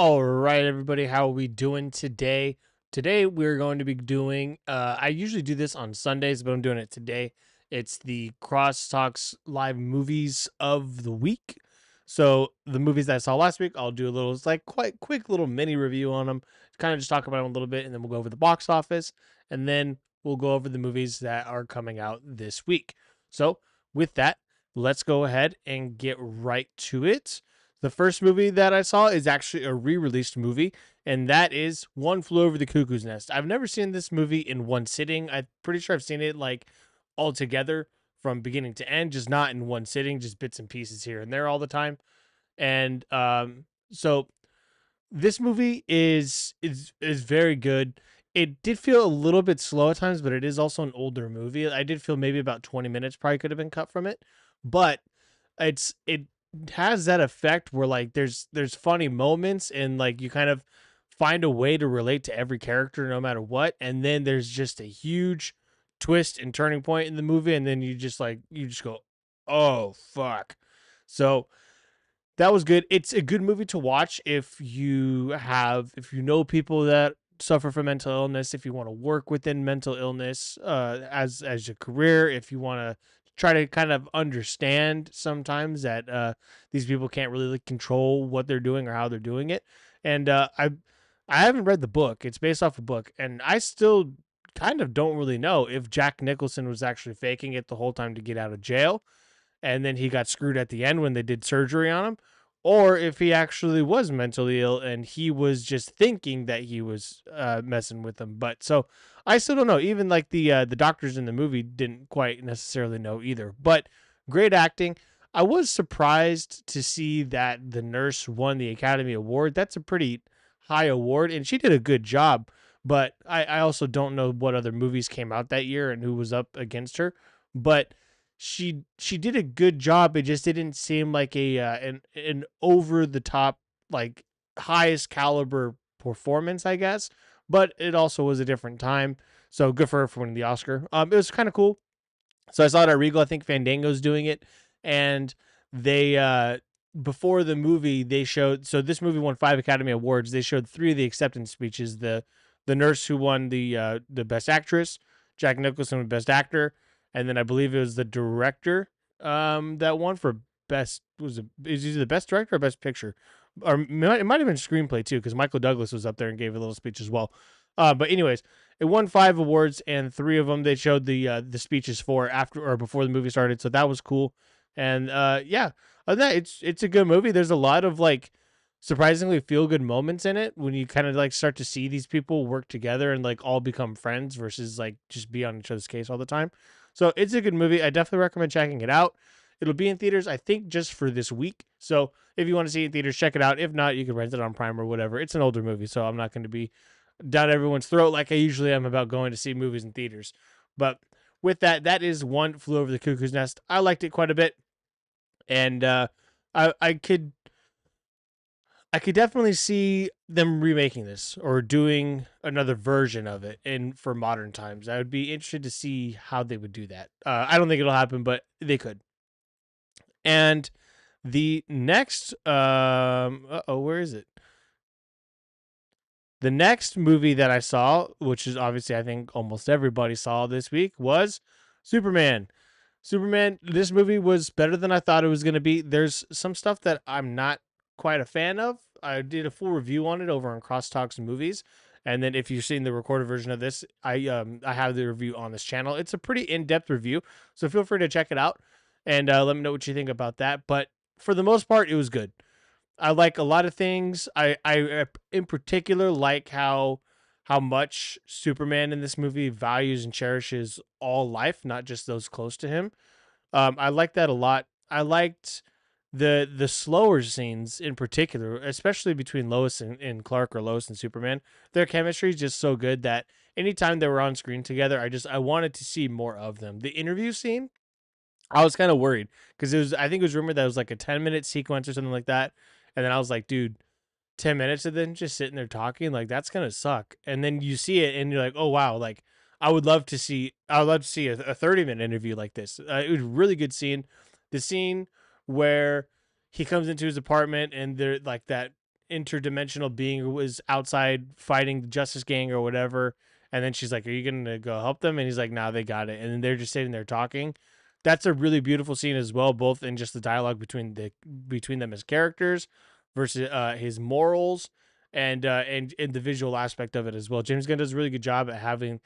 All right, everybody, how are we doing today? Today we're going to be doing I usually do this on Sundays, but I'm doing it today. It's the Crosstalks live movies of the week. So the movies that I saw last week, I'll do a little, it's like quite quick little mini review on them, kind of just talk about them a little bit, and then we'll go over the box office, and then we'll go over the movies that are coming out this week. So with that, let's go ahead and get right to it. The first movie that I saw is actually a re-released movie, and that is One Flew Over the Cuckoo's Nest. I've never seen this movie in one sitting. I'm pretty sure I've seen it like all together from beginning to end, just not in one sitting, just bits and pieces here and there all the time. And so this movie is very good. It did feel a little bit slow at times, but it is also an older movie. I did feel maybe about 20 minutes probably could have been cut from it, but it has that effect where like there's funny moments and like you kind of find a way to relate to every character no matter what, and then there's just a huge twist and turning point in the movie, and then you just go, oh fuck. So that was good. It's a good movie to watch if you know people that suffer from mental illness, if you want to work within mental illness as a career, if you want to try to kind of understand sometimes that these people can't really like, control what they're doing or how they're doing it. And I haven't read the book. It's based off a book, and I still kind of don't really know if Jack Nicholson was actually faking it the whole time to get out of jail and then he got screwed at the end when they did surgery on him, or if he actually was mentally ill and he was just thinking that he was messing with them. But so I still don't know. Even like the doctors in the movie didn't quite necessarily know either. But great acting. I was surprised to see that the nurse won the Academy Award. That's a pretty high award, and she did a good job. But I also don't know what other movies came out that year and who was up against her. But she did a good job. It just didn't seem like an over the top like highest caliber performance, I guess. But it also was a different time, so good for her for winning the Oscar. It was kind of cool. So I saw it at Regal. I think Fandango's doing it, and they before the movie they showed. So this movie won 5 Academy Awards. They showed 3 of the acceptance speeches. The nurse who won the best actress, Jack Nicholson won best actor, and then I believe it was the director that won for best is either the best director or best picture, or it might have been screenplay too because Michael Douglas was up there and gave a little speech as well. But anyways, it won 5 awards, and 3 of them they showed the speeches for after or before the movie started, so that was cool. And yeah, other than that, it's a good movie. There's a lot of like surprisingly feel good moments in it when you kind of like start to see these people work together and like all become friends versus like just be on each other's case all the time. So it's a good movie. I definitely recommend checking it out. It'll be in theaters, I think, just for this week. So if you want to see it in theaters, check it out. If not, you can rent it on Prime or whatever. It's an older movie, so I'm not going to be down everyone's throat like I usually am about going to see movies in theaters. But with that, that is One Flew Over the Cuckoo's Nest. I liked it quite a bit, and I could definitely see them remaking this or doing another version of it in for modern times. I would be interested to see how they would do that. I don't think it'll happen, but they could. And the next, where is it? The next movie that I saw, which is obviously I think almost everybody saw this week, was Superman. Superman, this movie was better than I thought it was going to be. There's some stuff that I'm not quite a fan of. I did a full review on it over on Crosstalks Movies. And then if you've seen the recorded version of this, I have the review on this channel. It's a pretty in-depth review, so feel free to check it out and let me know what you think about that. But for the most part, it was good. I like a lot of things. I in particular like how much Superman in this movie values and cherishes all life, not just those close to him. I like that a lot. I liked the slower scenes in particular, especially between Lois and Clark or Lois and Superman. Their chemistry is just so good that anytime they were on screen together, I wanted to see more of them. The interview scene, I was kind of worried because I think it was rumored that it was like a 10-minute sequence or something like that. And then I was like, dude, 10 minutes of them just sitting there talking, like that's gonna suck. And then you see it and you're like, oh wow, like I would love to see a 30-minute interview like this. It was a really good scene. The scene where he comes into his apartment and they're like that interdimensional being who was outside fighting the Justice Gang or whatever. And then she's like, "Are you gonna go help them?" And he's like, "No, they got it." And then they're just sitting there talking. That's a really beautiful scene as well, both in just the dialogue between them as characters versus his morals and the visual aspect of it as well. James Gunn does a really good job at having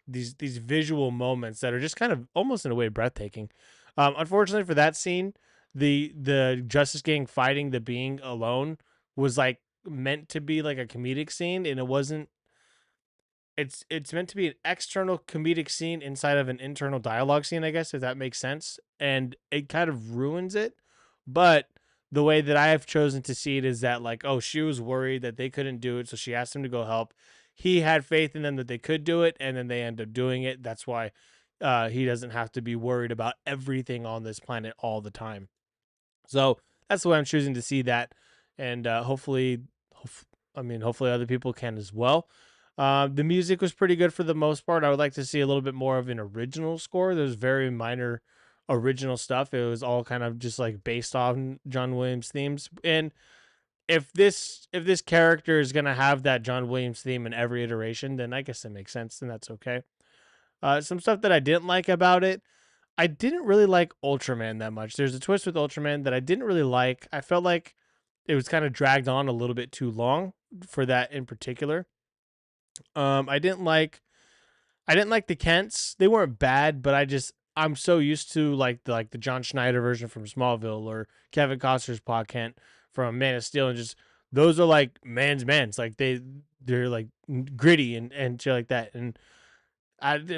these visual moments that are just kind of almost in a way breathtaking. Unfortunately for that scene, the Justice Gang fighting the being alone was like meant to be like a comedic scene, and it wasn't. It's meant to be an external comedic scene inside of an internal dialogue scene, I guess, if that makes sense, and it kind of ruins it. But the way that I have chosen to see it is that, like, oh, she was worried that they couldn't do it, so she asked him to go help. He had faith in them that they could do it, and then they end up doing it. That's why he doesn't have to be worried about everything on this planet all the time. So that's the way I'm choosing to see that, and hopefully other people can as well. The music was pretty good for the most part. I would like to see a little bit more of an original score. There's very minor original stuff. It was all kind of just like based on John Williams themes. And if this character is gonna have that John Williams theme in every iteration, then I guess it makes sense, and that's okay. Some stuff that I didn't like about it. I didn't really like Ultraman that much. There's a twist with Ultraman that I didn't really like. I felt like it was kind of dragged on a little bit too long for that in particular. I didn't like the Kents. They weren't bad, but I'm so used to like the John Schneider version from Smallville or Kevin Costner's Pa Kent from Man of Steel, and just those are like man's like they're like gritty and shit like that. And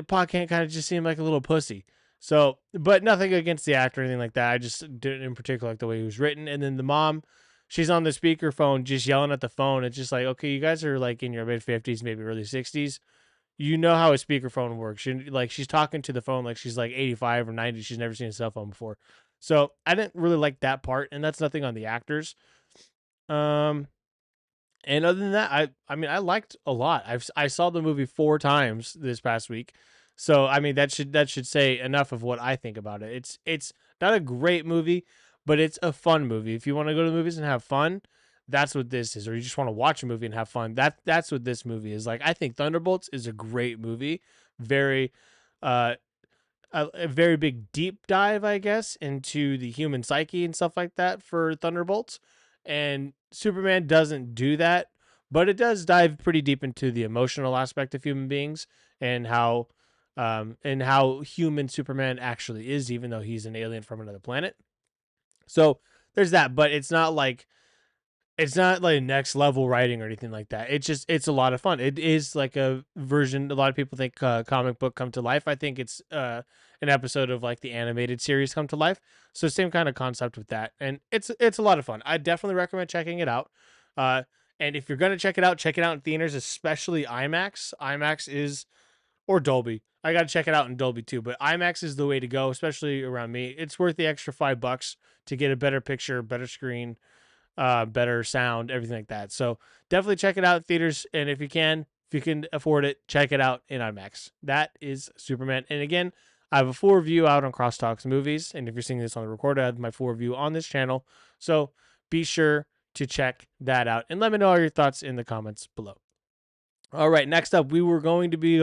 Pa Kent kind of just seemed like a little pussy. So, but nothing against the actor or anything like that. I just didn't in particular like the way he was written. And then the mom, she's on the speakerphone just yelling at the phone. It's just like, okay, you guys are like in your mid 50s, maybe early 60s. You know how a speakerphone works. She's talking to the phone like she's like 85 or 90. She's never seen a cell phone before. So I didn't really like that part, and that's nothing on the actors. Um, and other than that, I liked a lot. I saw the movie 4 times this past week, so I mean that should say enough of what I think about it. It's not a great movie, but it's a fun movie. If you want to go to the movies and have fun, that's what this is. Or you just want to watch a movie and have fun. That's what this movie is. Like, I think Thunderbolts is a great movie. Very uh a very big deep dive, I guess, into the human psyche and stuff like that for Thunderbolts. And Superman doesn't do that, but it does dive pretty deep into the emotional aspect of human beings and how human Superman actually is, even though he's an alien from another planet. So there's that, but it's not like next level writing or anything like that. It's a lot of fun. It is like a version. A lot of people think comic book come to life. I think it's an episode of like the animated series come to life. So same kind of concept with that, and it's a lot of fun. I definitely recommend checking it out. And if you're gonna check it out in theaters, especially IMAX. IMAX is or Dolby. I got to check it out in Dolby too, but IMAX is the way to go, especially around me. It's worth the extra $5 to get a better picture, better screen, better sound, everything like that. So definitely check it out in theaters, and if you can afford it, check it out in IMAX. That is Superman. And again, I have a full review out on Crosstalks Movies, and if you're seeing this on the recorder, I have my full review on this channel. So be sure to check that out, and let me know all your thoughts in the comments below. All right, next up, we're going to be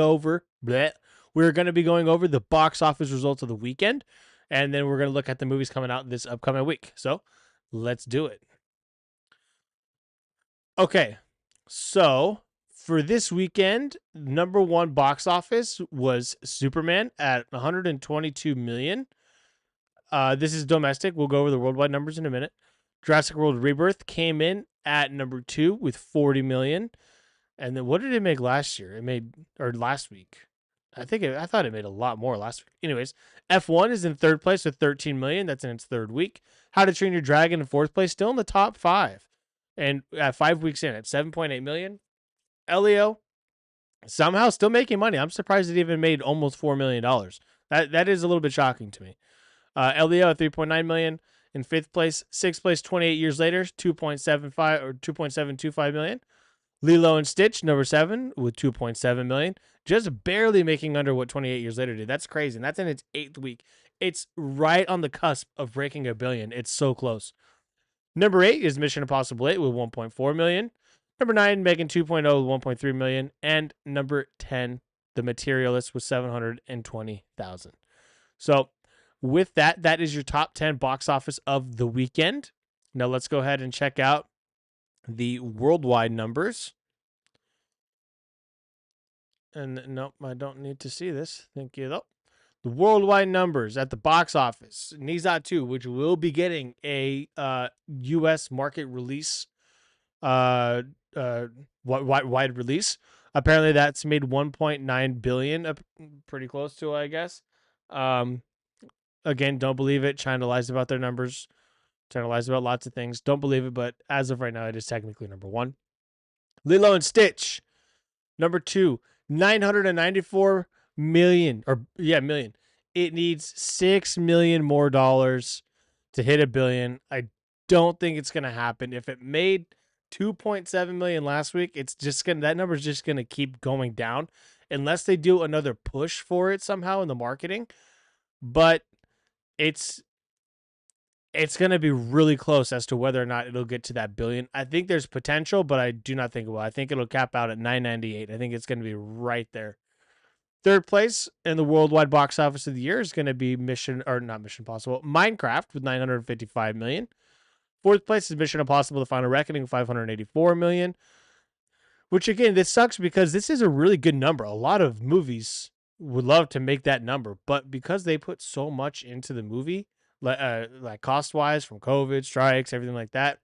going over the box office results of the weekend, and then we're going to look at the movies coming out this upcoming week. So let's do it. Okay, so for this weekend, number one box office was Superman at 122 million. This is domestic. We'll go over the worldwide numbers in a minute. Jurassic World Rebirth came in at number 2 with 40 million. And then what did it make last year? Or last week. I thought it made a lot more last week. Anyways, F1 is in third place with 13 million. That's in its third week. How to Train Your Dragon in fourth place, still in the top 5. And at 5 weeks in at 7.8 million. Elio somehow still making money. I'm surprised it even made almost $4 million. That is a little bit shocking to me. Elio at 3.9 million in fifth place. Sixth place 28 years later, 2.75 or 2.725 million. Lilo and Stitch, number 7, with 2.7 million. Just barely making under what 28 years later did. That's crazy. And that's in its 8th week. It's right on the cusp of breaking $1 billion. It's so close. Number 8 is Mission Impossible 8 with 1.4 million. Number 9, Megan 2.0 with 1.3 million. And number 10, The Materialist with 720,000. So with that, that is your top 10 box office of the weekend. Now let's go ahead and check out the worldwide numbers. And nope, I don't need to see this. Thank you, though. The worldwide numbers at the box office. Ne Zha 2, which will be getting a U.S. market release, wide release. Apparently, that's made 1.9 billion, pretty close to, I guess. Again, don't believe it. China lies about their numbers. China lies about lots of things. Don't believe it, but as of right now, it is technically number 1. Lilo and Stitch, number 2, 994 million, million. It needs 6 million more dollars to hit $1 billion. I don't think it's gonna happen. If it made 2.7 million last week, it's just gonna, that number's just gonna keep going down unless they do another push for it somehow in the marketing. But it's going to be really close as to whether or not it'll get to that billion. I think there's potential, but I do not think it will. I think it'll cap out at 998. I think it's going to be right there. Third place in the worldwide box office of the year is going to be Mission Impossible, Minecraft with 955 million. Fourth place is Mission Impossible: The Final Reckoning, 584 million. Which again, this sucks because this is a really good number. A lot of movies would love to make that number, but because they put so much into the movie, like cost wise from COVID strikes, everything like that,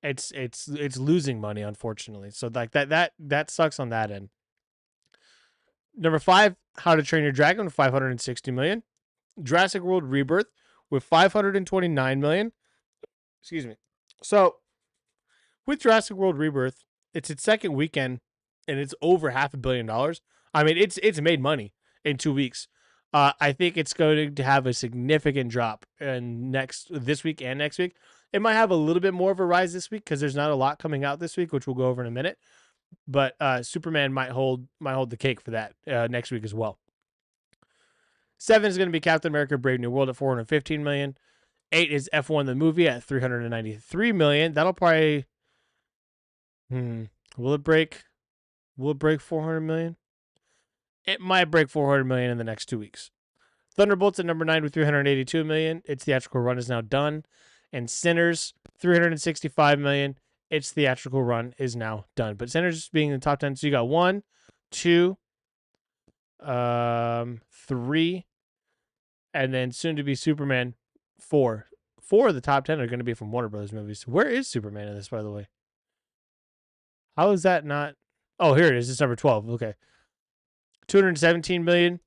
it's losing money, unfortunately. So like that sucks on that end. Number 5, How to Train Your Dragon with 560 million. Jurassic World Rebirth with 529 million. Excuse me. So with Jurassic World Rebirth, it's its second weekend and it's over $500 million. I mean, it's made money in 2 weeks. I think it's going to have a significant drop this week and next week. It might have a little bit more of a rise this week because there's not a lot coming out this week, which we'll go over in a minute. But Superman might hold the cake for that next week as well. 7 is going to be Captain America: Brave New World at 415 million. 8 is F1 the movie at 393 million. That'll probably will it break 400 million? It might break 400 million in the next 2 weeks. Thunderbolts at number 9 with 382 million. Its theatrical run is now done. And Sinners, 365 million. Its theatrical run is now done. But Sinners being in the top 10. So you got 1, 2, 3, and then soon to be Superman, 4. 4 of the top 10 are going to be from Warner Brothers movies. Where is Superman in this, by the way? How is that not? Oh, here it is. It's number 12. Okay. 217 million.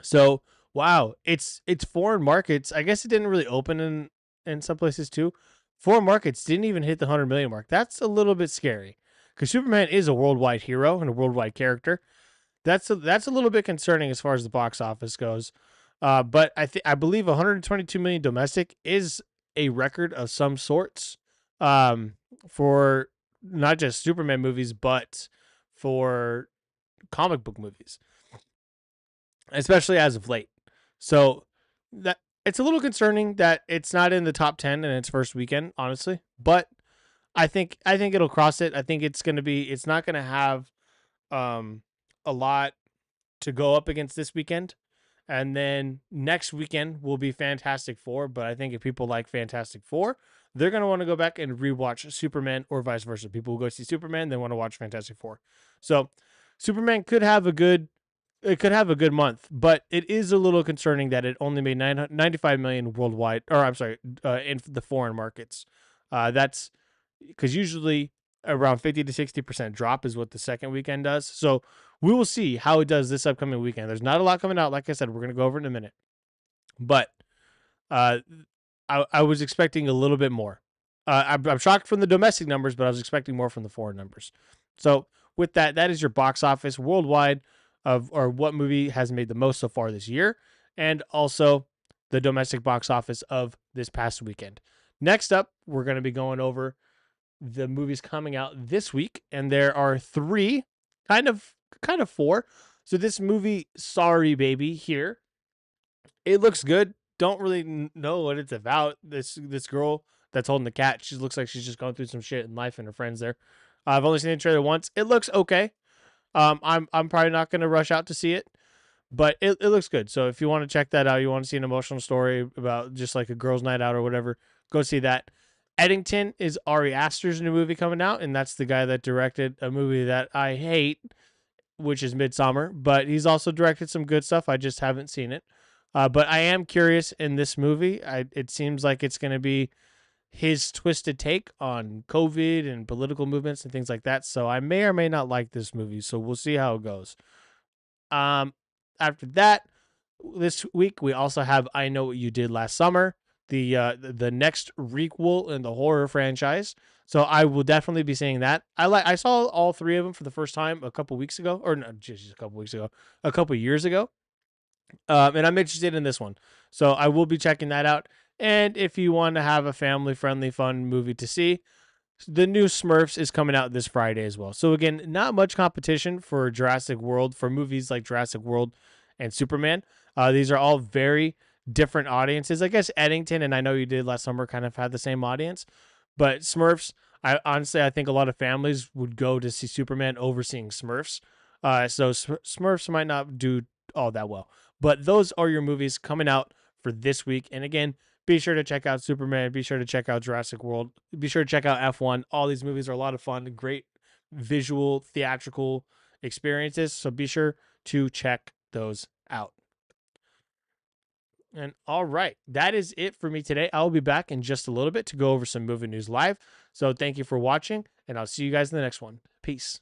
So, wow, it's foreign markets. I guess it didn't really open in some places too. Foreign markets didn't even hit the 100 million mark. That's a little bit scary because Superman is a worldwide hero and a worldwide character. That's a little bit concerning as far as the box office goes. But I believe 122 million domestic is a record of some sorts for not just Superman movies, but for comic book movies, especially as of late. So that it's a little concerning that it's not in the top 10 in its first weekend, honestly. But I think it'll cross it. I think it's not going to have a lot to go up against this weekend. And then next weekend will be Fantastic Four. But I think if people like Fantastic Four, they're going to want to go back and rewatch Superman, or vice versa. People will go see Superman, they want to watch Fantastic Four. So Superman could have a good month, but it is a little concerning that it only made 95 million worldwide, or I'm sorry, in the foreign markets. That's because usually around 50 to 60% drop is what the second weekend does. So we will see how it does this upcoming weekend. There's not a lot coming out. Like I said, we're going to go over in a minute, but I was expecting a little bit more. I'm shocked from the domestic numbers, but I was expecting more from the foreign numbers. So with that is your box office worldwide or what movie has made the most so far this year, and also the domestic box office of this past weekend. Next up, we're going to be going over the movies coming out this week, and there are 3, kind of 4. So this movie, Sorry Baby, here, it looks good. Don't really know what it's about. This girl that's holding the cat. She looks like she's just going through some shit in life, and her friends there. I've only seen the trailer once. It looks okay. I'm probably not gonna rush out to see it, but it looks good. So if you want to check that out, you want to see an emotional story about just like a girls' night out or whatever, go see that. Eddington is Ari Aster's new movie coming out, and that's the guy that directed a movie that I hate, which is Midsummer. But he's also directed some good stuff. I just haven't seen it. But I am curious in this movie. It seems like it's going to be his twisted take on COVID and political movements and things like that. So I may or may not like this movie. So we'll see how it goes. Um, After that, this week we also have I Know What You Did Last Summer, the next requel in the horror franchise. So I will definitely be seeing that. I saw all three of them for the first time a couple weeks ago, or no, just a couple weeks ago, a couple years ago. And I'm interested in this one, so I will be checking that out. And if you want to have a family-friendly, fun movie to see, the new Smurfs is coming out this Friday as well. So again, not much competition for Jurassic World for movies like Jurassic World and Superman. These are all very different audiences. I guess Eddington and I Know You Did Last Summer kind of had the same audience, but Smurfs. I think a lot of families would go to see Superman over seeing Smurfs. So Smurfs might not do all that well. But those are your movies coming out for this week. And again, be sure to check out Superman. Be sure to check out Jurassic World. Be sure to check out F1. All these movies are a lot of fun, great visual, theatrical experiences. So be sure to check those out. And all right, that is it for me today. I'll be back in just a little bit to go over some movie news live. So thank you for watching, and I'll see you guys in the next one. Peace.